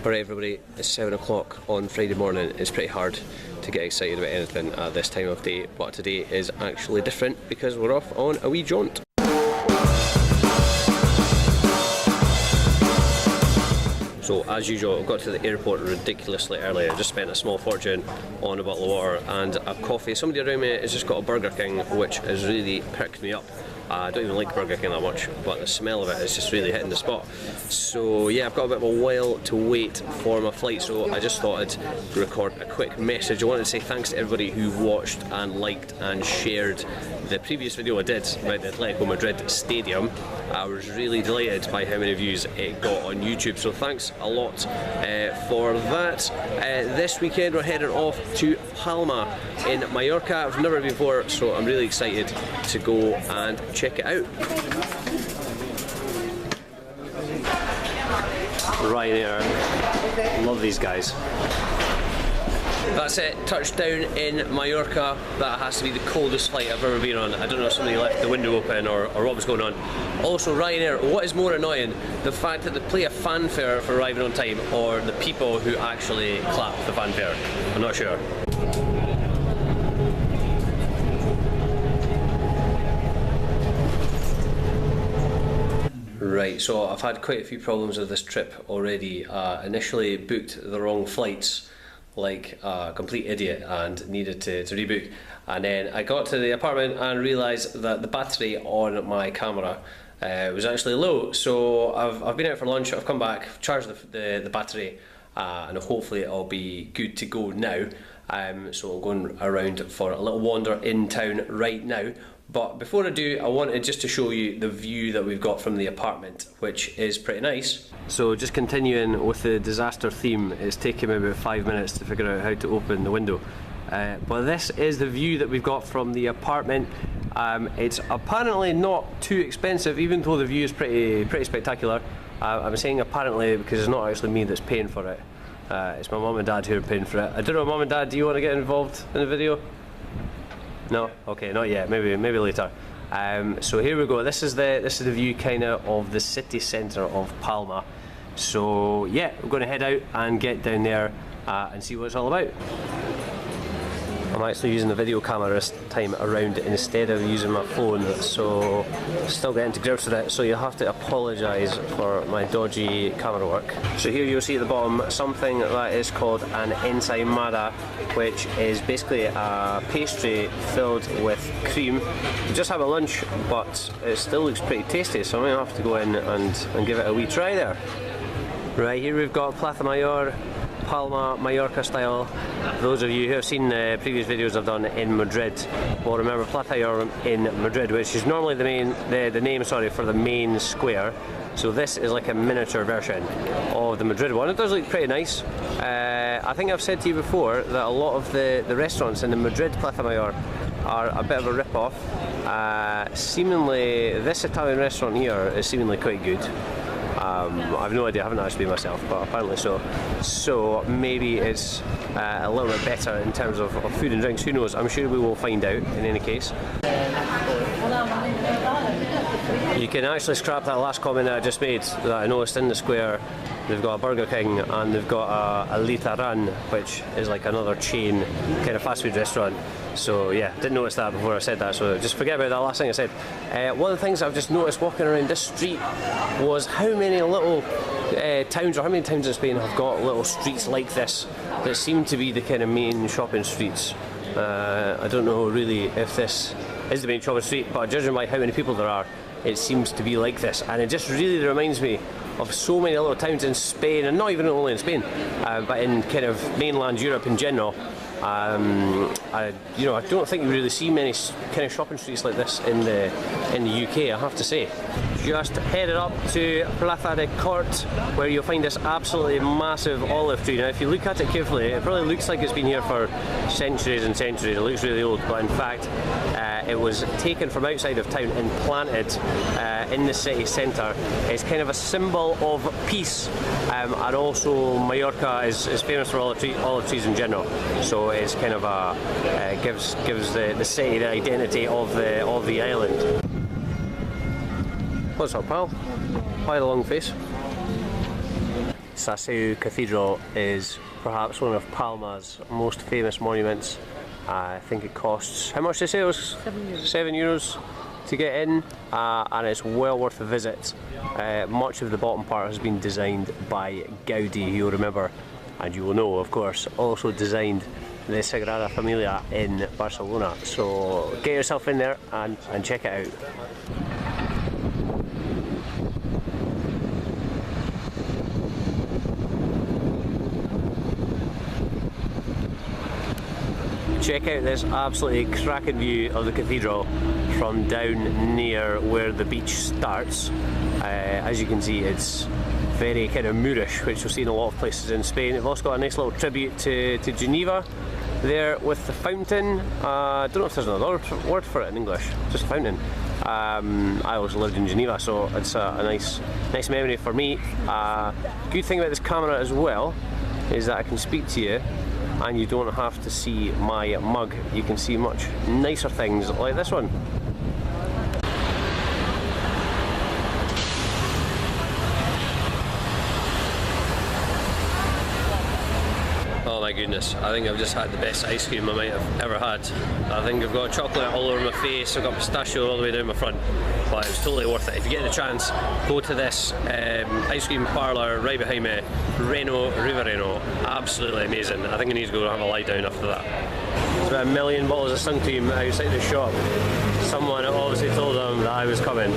Alright everybody, it's 7 o'clock on Friday morning. It's pretty hard to get excited about anything at this time of day, but today is actually different because we're off on a wee jaunt. So as usual, I got to the airport ridiculously early. I just spent a small fortune on a bottle of water and a coffee. Somebody around me has just got a Burger King, which has really picked me up. I don't even like Burger King that much, but the smell of it is just really hitting the spot. So yeah, I've got a bit of a while to wait for my flight, so I just thought I'd record a quick message. I wanted to say thanks to everybody who watched and liked and shared the previous video I did about the Atletico Madrid stadium. I was really delighted by how many views it got on YouTube, so thanks a lot for that. This weekend we're heading off to Palma in Mallorca. I've never been before, so I'm really excited to go and check it out. Ryanair, love these guys. That's it, touchdown in Mallorca. That has to be the coldest flight I've ever been on. I don't know if somebody left the window open or what was going on. Also Ryanair, what is more annoying? The fact that they play a fanfare for arriving on time or the people who actually clap the fanfare? I'm not sure. Right, so I've had quite a few problems with this trip already. Initially booked the wrong flights like a complete idiot and needed to rebook, and then I got to the apartment and realised that the battery on my camera was actually low. So I've been out for lunch, I've come back, charged the battery, and hopefully it'll be good to go now. So I'm going around for a little wander in town right now. But before I do, I wanted just to show you the view that we've got from the apartment, which is pretty nice. So just continuing with the disaster theme, it's taken me about 5 minutes to figure out how to open the window. But this is the view that we've got from the apartment. It's apparently not too expensive, even though the view is pretty spectacular. I'm saying apparently because it's not actually me that's paying for it. It's my mum and dad who are paying for it. I don't know, mum and dad, do you want to get involved in the video? No? Okay, not yet, maybe later. So here we go, this is the view kind of the city centre of Palma. So yeah, we're going to head out and get down there and see what it's all about. I'm actually using the video camera this time around instead of using my phone, so still getting to grips with it, so you'll have to apologise for my dodgy camera work. So here you'll see at the bottom something that is called an ensaimada, which is basically a pastry filled with cream. We just have a lunch, but it still looks pretty tasty, so I'm going to have to go in and give it a wee try there. Right, here we've got Plaza Mayor, Palma, Mallorca style. Those of you who have seen the previous videos I've done in Madrid will remember Plaza Mayor in Madrid, which is normally the name for the main square. So this is like a miniature version of the Madrid one. It does look pretty nice. I think I've said to you before that a lot of the restaurants in the Madrid Plaza Mayor are a bit of a rip-off. Seemingly, this Italian restaurant here is seemingly quite good. I've no idea, I haven't actually been myself, but apparently so. So maybe it's a little bit better in terms of food and drinks, who knows, I'm sure we will find out in any case. You can actually scrap that last comment that I just made, that I noticed in the square they've got a Burger King and they've got a Litaran, which is like another chain kind of fast food restaurant. So yeah, didn't notice that before I said that, so just forget about that last thing I said. One of the things I've just noticed walking around this street was how many little towns, or how many towns in Spain have got little streets like this that seem to be the kind of main shopping streets. I don't know really if this is the main shopping street, but judging by how many people there are, it seems to be like this, and it just really reminds me of so many little towns in Spain, and not even only in Spain, but in kind of mainland Europe in general. I don't think you really see many kind of shopping streets like this in the UK, I have to say. Just headed up to Plaza de Cort, where you'll find this absolutely massive olive tree. Now if you look at it carefully, it probably looks like it's been here for centuries and centuries. It looks really old, but in fact it was taken from outside of town and planted in the city centre. It's kind of a symbol of peace, and also Mallorca is famous for olive trees in general. So it's kind of gives the city the identity of the island. What's up, pal? Why the long face? Saseu Cathedral is perhaps one of Palma's most famous monuments. I think it costs, how much did they say it was? €7 to get in, and it's well worth a visit. Much of the bottom part has been designed by Gaudi, who you'll remember, and you will know of course, also designed the Sagrada Familia in Barcelona. So get yourself in there and check it out. Check out this absolutely cracking view of the cathedral from down near where the beach starts. As you can see, it's very kind of Moorish, which you'll see in a lot of places in Spain. We've also got a nice little tribute to Geneva there with the fountain. I don't know if there's another word for it in English, just fountain. I always lived in Geneva, so it's a nice memory for me. Good thing about this camera as well is that I can speak to you and you don't have to see my mug. You can see much nicer things like this one. Oh my goodness, I think I've just had the best ice cream I might have ever had. I think I've got chocolate all over my face, I've got pistachio all the way down my front, but it was totally worth it. If you get the chance, go to this ice cream parlour right behind me, Reno Rivereno. Absolutely amazing. I think I need to go and have a lie down after that. There's about 1 million bottles of sun cream outside the shop. Someone obviously told them that I was coming.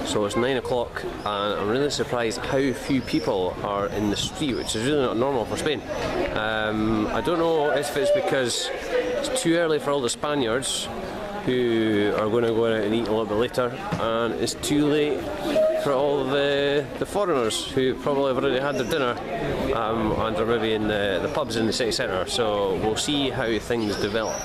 So it's 9 o'clock and I'm really surprised how few people are in the street, which is really not normal for Spain. I don't know if it's because it's too early for all the Spaniards who are going to go out and eat a little bit later, and it's too late for all the foreigners who probably have already had their dinner and are maybe in the pubs in the city centre. So we'll see how things develop.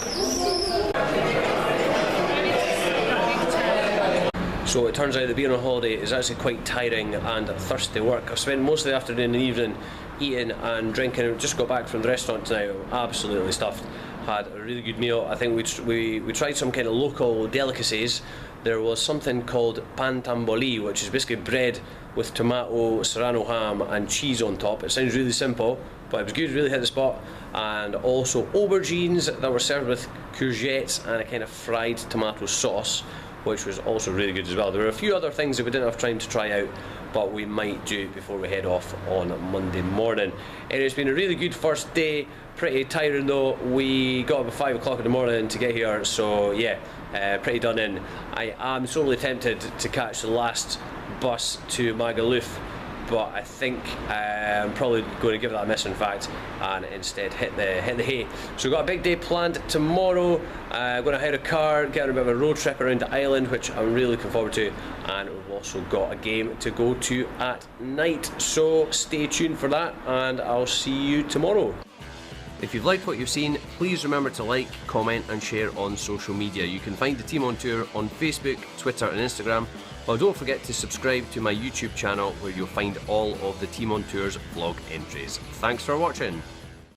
So it turns out that being on holiday is actually quite tiring and thirsty work. I've spent most of the afternoon and evening eating and drinking. Just got back from the restaurant now, absolutely stuffed. Had a really good meal. I think we tried some kind of local delicacies. There was something called pan tamboli, which is basically bread with tomato, serrano ham and cheese on top. It sounds really simple, but it was good, really hit the spot. And also aubergines that were served with courgettes and a kind of fried tomato sauce, which was also really good as well. There were a few other things that we didn't have time to try out, but we might do before we head off on Monday morning. It's been a really good first day, pretty tiring though. We got up at 5 o'clock in the morning to get here, so yeah, pretty done in. I am sorely tempted to catch the last bus to Magaluf, but I think I'm probably going to give that a miss in fact and instead hit the hay. So we've got a big day planned tomorrow. Going to hire a car, get on a bit of a road trip around the island, which I'm really looking forward to, and we've also got a game to go to at night, so stay tuned for that and I'll see you tomorrow. If you've liked what you've seen, please remember to like, comment and share on social media. You can find the team on tour on Facebook, Twitter and Instagram. Well, don't forget to subscribe to my YouTube channel where you'll find all of the Team on Tour's vlog entries. Thanks for watching.